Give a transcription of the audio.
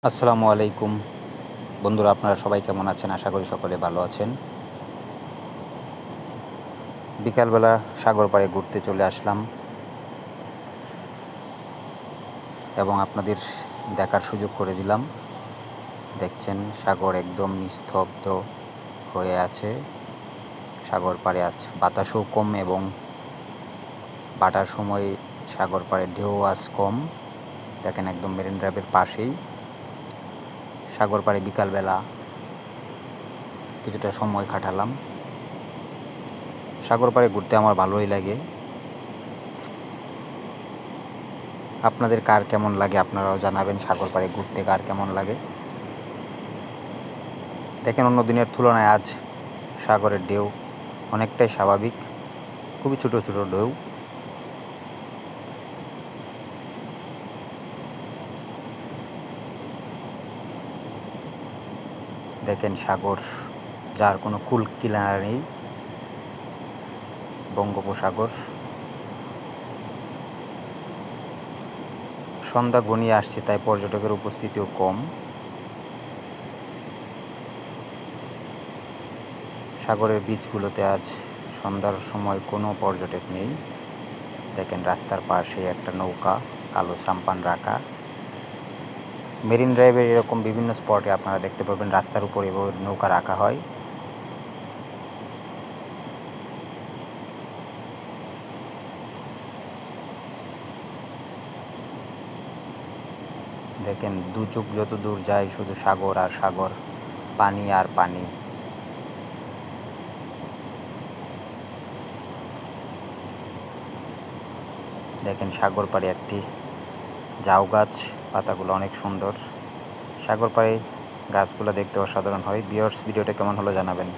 আসসালামু আলাইকুম বন্ধুরা, আপনারা সবাই কেমন আছেন? আশা করি সকলে ভালো আছেন। বিকালবেলা সাগর পাড়ে ঘুরতে চলে আসলাম এবং আপনাদের দেখার সুযোগ করে দিলাম। দেখছেন, সাগর একদম নিস্তব্ধ হয়ে আছে। সাগর পাড়ে আজ বাতাসও কম এবং ভাটার সময় সাগর পাড়ে ঢেউ আজ কম। দেখেন, একদম মেরিন ড্রাইভের পাশেই সাগর পাড়ে বিকালবেলা কিছুটা সময় কাটালাম। সাগর পাড়ে ঘুরতে আমার ভালোই লাগে। আপনাদের কার কেমন লাগে আপনারাও জানাবেন, সাগর পাড়ে ঘুরতে কার কেমন লাগে। দেখেন, অন্য দিনের তুলনায় আজ সাগরের ঢেউ অনেকটাই স্বাভাবিক, খুবই ছোট ছোট ঢেউ। দেখেন, সাগর যার কোনো কুল কিনারা নেই, বঙ্গোপসাগর। সন্ধ্যা ঘনিয়ে আসছে, তাই পর্যটকের উপস্থিতিও কম। সাগরের বিচগুলোতে আজ সন্ধ্যার সময় কোনো পর্যটক নেই। দেখেন, রাস্তার পাশে একটা নৌকা কালো সাম্পান রাখা। মেরিন ড্রাইভের এরকম বিভিন্ন স্পটে আপনারা দেখতে পাবেন রাস্তার উপরে নৌকা রাখা হয়। দেখেন, দু চোখ যত দূর যায় শুধু সাগর আর সাগর, পানি আর পানি। দেখেন, সাগর পাড়ে একটি ঝাউ গাছ, পাতাগুলো অনেক সুন্দর। সাগর পাড়ে গাছগুলো দেখতে অসাধারণ হয়। ভিউয়ার্স, ভিডিওটা কেমন হলো জানাবেন।